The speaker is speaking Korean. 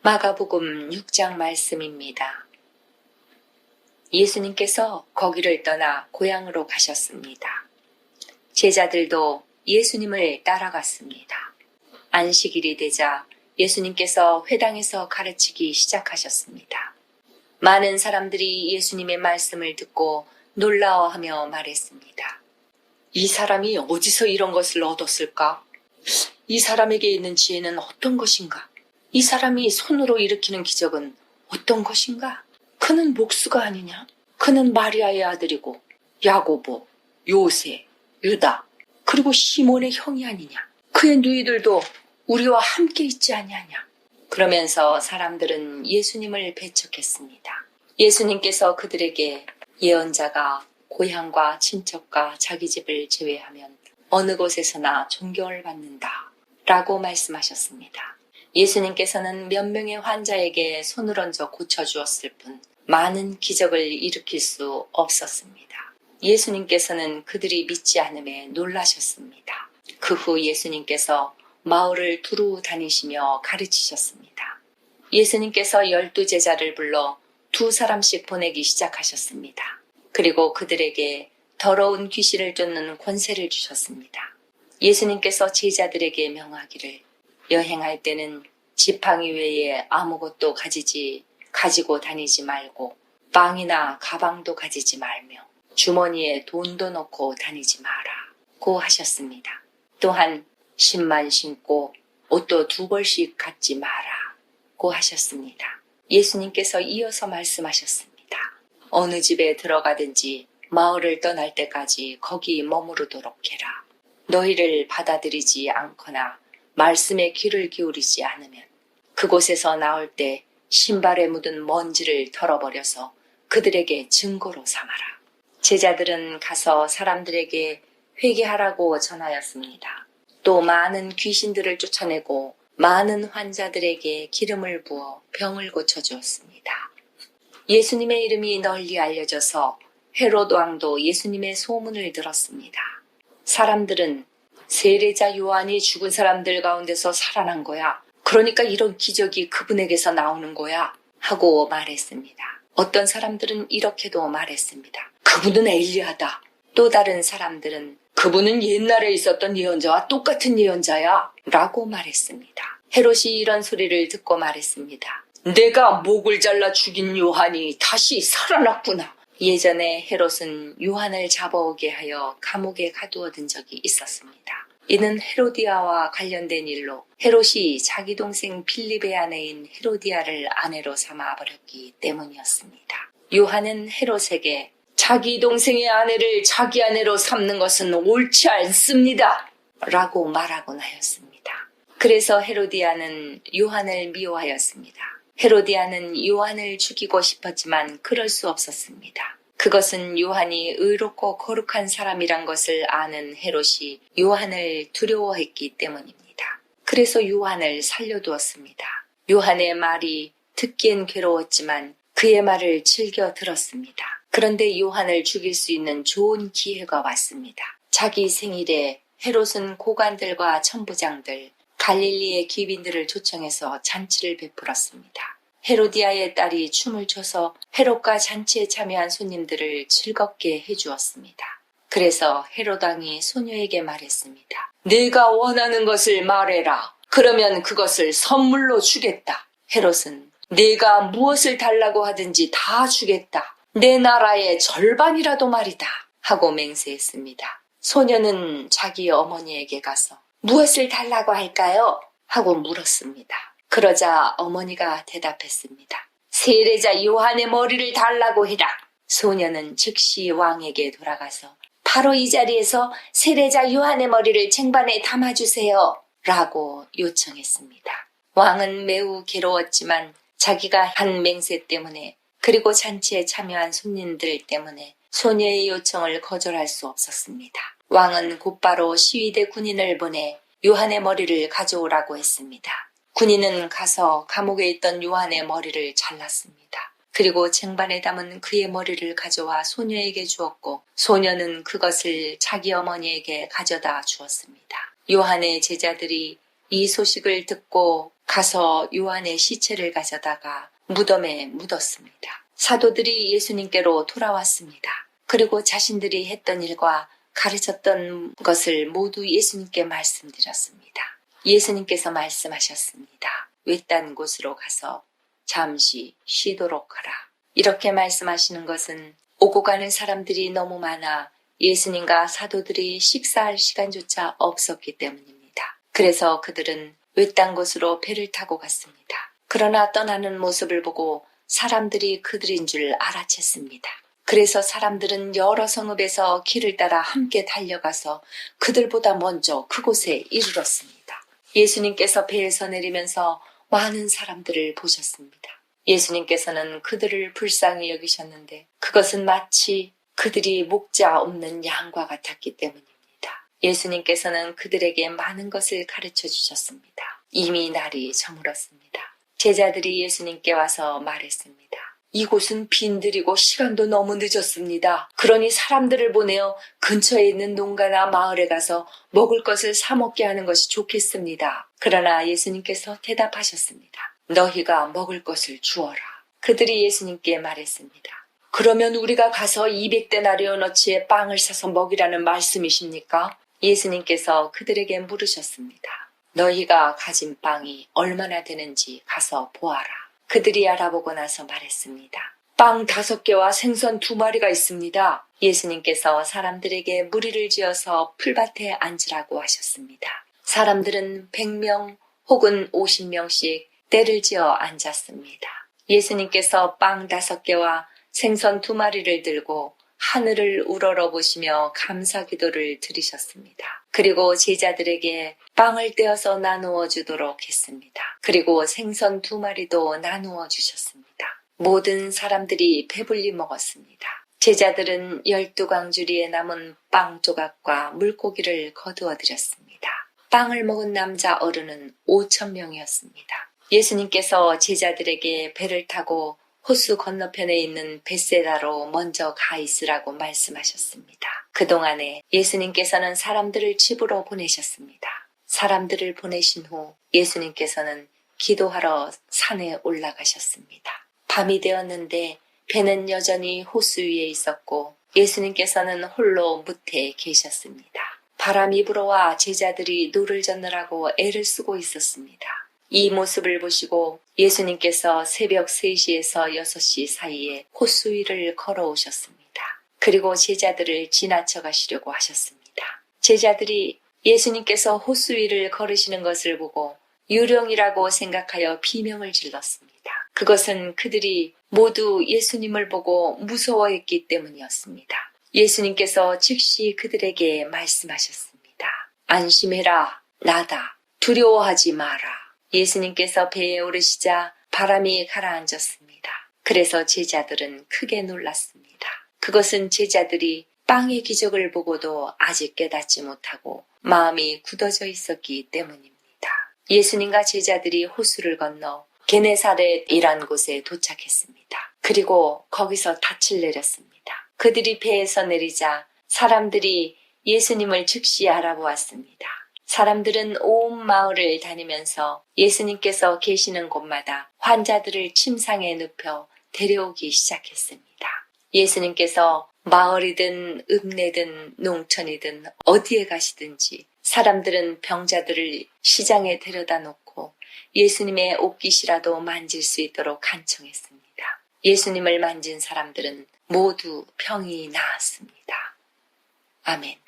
마가복음 6장 말씀입니다. 예수님께서 거기를 떠나 고향으로 가셨습니다. 제자들도 예수님을 따라갔습니다. 안식일이 되자 예수님께서 회당에서 가르치기 시작하셨습니다. 많은 사람들이 예수님의 말씀을 듣고 놀라워하며 말했습니다. 이 사람이 어디서 이런 것을 얻었을까? 이 사람에게 있는 지혜는 어떤 것인가? 이 사람이 손으로 일으키는 기적은 어떤 것인가? 그는 목수가 아니냐? 그는 마리아의 아들이고 야고보, 요세, 유다, 그리고 시몬의 형이 아니냐? 그의 누이들도 우리와 함께 있지 아니하냐? 그러면서 사람들은 예수님을 배척했습니다. 예수님께서 그들에게 예언자가 고향과 친척과 자기 집을 제외하면 어느 곳에서나 존경을 받는다 라고 말씀하셨습니다. 예수님께서는 몇 명의 환자에게 손을 얹어 고쳐주었을 뿐 많은 기적을 일으킬 수 없었습니다. 예수님께서는 그들이 믿지 않음에 놀라셨습니다. 그 후 예수님께서 마을을 두루 다니시며 가르치셨습니다. 예수님께서 12제자를 불러 2사람씩 보내기 시작하셨습니다. 그리고 그들에게 더러운 귀신을 쫓는 권세를 주셨습니다. 예수님께서 제자들에게 명하기를 여행할 때는 지팡이 외에 아무것도 가지고 다니지 말고 빵이나 가방도 가지지 말며 주머니에 돈도 넣고 다니지 마라고 하셨습니다. 또한 신만 신고 옷도 2벌씩 갖지 마라고 하셨습니다. 예수님께서 이어서 말씀하셨습니다. 어느 집에 들어가든지 마을을 떠날 때까지 거기 머무르도록 해라. 너희를 받아들이지 않거나 말씀에 귀를 기울이지 않으면 그곳에서 나올 때 신발에 묻은 먼지를 털어버려서 그들에게 증거로 삼아라. 제자들은 가서 사람들에게 회개하라고 전하였습니다. 또 많은 귀신들을 쫓아내고 많은 환자들에게 기름을 부어 병을 고쳐주었습니다. 예수님의 이름이 널리 알려져서 헤롯 왕도 예수님의 소문을 들었습니다. 사람들은 세례자 요한이 죽은 사람들 가운데서 살아난 거야. 그러니까 이런 기적이 그분에게서 나오는 거야. 하고 말했습니다. 어떤 사람들은 이렇게도 말했습니다. 그분은 엘리야다. 또 다른 사람들은 그분은 옛날에 있었던 예언자와 똑같은 예언자야. 라고 말했습니다. 헤롯이 이런 소리를 듣고 말했습니다. 내가 목을 잘라 죽인 요한이 다시 살아났구나. 예전에 헤롯은 요한을 잡아오게 하여 감옥에 가두어둔 적이 있었습니다. 이는 헤로디아와 관련된 일로 헤롯이 자기 동생 빌립의 아내인 헤로디아를 아내로 삼아버렸기 때문이었습니다. 요한은 헤롯에게 자기 동생의 아내를 자기 아내로 삼는 것은 옳지 않습니다. 라고 말하곤 하였습니다. 그래서 헤로디아는 요한을 미워하였습니다. 헤로디아는 요한을 죽이고 싶었지만 그럴 수 없었습니다. 그것은 요한이 의롭고 거룩한 사람이란 것을 아는 헤롯이 요한을 두려워했기 때문입니다. 그래서 요한을 살려두었습니다. 요한의 말이 듣기엔 괴로웠지만 그의 말을 즐겨 들었습니다. 그런데 요한을 죽일 수 있는 좋은 기회가 왔습니다. 자기 생일에 헤롯은 고관들과 천부장들, 갈릴리의 귀빈들을 초청해서 잔치를 베풀었습니다. 헤로디아의 딸이 춤을 춰서 헤롯과 잔치에 참여한 손님들을 즐겁게 해주었습니다. 그래서 헤롯 왕이 소녀에게 말했습니다. 내가 원하는 것을 말해라. 그러면 그것을 선물로 주겠다. 헤롯은 내가 무엇을 달라고 하든지 다 주겠다. 내 나라의 절반이라도 말이다. 하고 맹세했습니다. 소녀는 자기 어머니에게 가서 무엇을 달라고 할까요? 하고 물었습니다. 그러자 어머니가 대답했습니다. 세례자 요한의 머리를 달라고 해라. 소녀는 즉시 왕에게 돌아가서 바로 이 자리에서 세례자 요한의 머리를 쟁반에 담아주세요. 라고 요청했습니다. 왕은 매우 괴로웠지만 자기가 한 맹세 때문에 그리고 잔치에 참여한 손님들 때문에 소녀의 요청을 거절할 수 없었습니다. 왕은 곧바로 시위대 군인을 보내 요한의 머리를 가져오라고 했습니다. 군인은 가서 감옥에 있던 요한의 머리를 잘랐습니다. 그리고 쟁반에 담은 그의 머리를 가져와 소녀에게 주었고 소녀는 그것을 자기 어머니에게 가져다 주었습니다. 요한의 제자들이 이 소식을 듣고 가서 요한의 시체를 가져다가 무덤에 묻었습니다. 사도들이 예수님께로 돌아왔습니다. 그리고 자신들이 했던 일과 가르쳤던 것을 모두 예수님께 말씀드렸습니다. 예수님께서 말씀하셨습니다. 외딴 곳으로 가서 잠시 쉬도록 하라. 이렇게 말씀하시는 것은 오고 가는 사람들이 너무 많아 예수님과 사도들이 식사할 시간조차 없었기 때문입니다. 그래서 그들은 외딴 곳으로 배를 타고 갔습니다. 그러나 떠나는 모습을 보고 사람들이 그들인 줄 알아챘습니다. 그래서 사람들은 여러 성읍에서 길을 따라 함께 달려가서 그들보다 먼저 그곳에 이르렀습니다. 예수님께서 배에서 내리면서 많은 사람들을 보셨습니다. 예수님께서는 그들을 불쌍히 여기셨는데 그것은 마치 그들이 목자 없는 양과 같았기 때문입니다. 예수님께서는 그들에게 많은 것을 가르쳐 주셨습니다. 이미 날이 저물었습니다. 제자들이 예수님께 와서 말했습니다. 이곳은 빈들이고 시간도 너무 늦었습니다. 그러니 사람들을 보내어 근처에 있는 농가나 마을에 가서 먹을 것을 사 먹게 하는 것이 좋겠습니다. 그러나 예수님께서 대답하셨습니다. 너희가 먹을 것을 주어라. 그들이 예수님께 말했습니다. 그러면 우리가 가서 200데나리온어치의 빵을 사서 먹이라는 말씀이십니까? 예수님께서 그들에게 물으셨습니다. 너희가 가진 빵이 얼마나 되는지 가서 보아라. 그들이 알아보고 나서 말했습니다. 빵 5개와 생선 2마리가 있습니다. 예수님께서 사람들에게 무리를 지어서 풀밭에 앉으라고 하셨습니다. 사람들은 100명 혹은 50명씩 때를 지어 앉았습니다. 예수님께서 빵 5개와 생선 2마리를 들고 하늘을 우러러보시며 감사기도를 드리셨습니다. 그리고 제자들에게 빵을 떼어서 나누어 주도록 했습니다. 그리고 생선 2마리도 나누어 주셨습니다. 모든 사람들이 배불리 먹었습니다. 제자들은 12광주리에 남은 빵 조각과 물고기를 거두어 드렸습니다. 빵을 먹은 남자 어른은 5,000명이었습니다. 예수님께서 제자들에게 배를 타고 호수 건너편에 있는 벳세다로 먼저 가 있으라고 말씀하셨습니다. 그동안에 예수님께서는 사람들을 집으로 보내셨습니다. 사람들을 보내신 후 예수님께서는 기도하러 산에 올라가셨습니다. 밤이 되었는데 배는 여전히 호수 위에 있었고 예수님께서는 홀로 뭇에 계셨습니다. 바람이 불어와 제자들이 노를 젓느라고 애를 쓰고 있었습니다. 이 모습을 보시고 예수님께서 새벽 3시에서 6시 사이에 호수 위를 걸어오셨습니다. 그리고 제자들을 지나쳐 가시려고 하셨습니다. 제자들이 예수님께서 호수 위를 걸으시는 것을 보고 유령이라고 생각하여 비명을 질렀습니다. 그것은 그들이 모두 예수님을 보고 무서워했기 때문이었습니다. 예수님께서 즉시 그들에게 말씀하셨습니다. 안심해라, 나다. 두려워하지 마라. 예수님께서 배에 오르시자 바람이 가라앉았습니다. 그래서 제자들은 크게 놀랐습니다. 그것은 제자들이 빵의 기적을 보고도 아직 깨닫지 못하고 마음이 굳어져 있었기 때문입니다. 예수님과 제자들이 호수를 건너 게네사렛이란 곳에 도착했습니다. 그리고 거기서 닻을 내렸습니다. 그들이 배에서 내리자 사람들이 예수님을 즉시 알아보았습니다. 사람들은 온 마을을 다니면서 예수님께서 계시는 곳마다 환자들을 침상에 눕혀 데려오기 시작했습니다. 예수님께서 마을이든 읍내든 농촌이든 어디에 가시든지 사람들은 병자들을 시장에 데려다 놓고 예수님의 옷깃이라도 만질 수 있도록 간청했습니다. 예수님을 만진 사람들은 모두 병이 나았습니다. 아멘.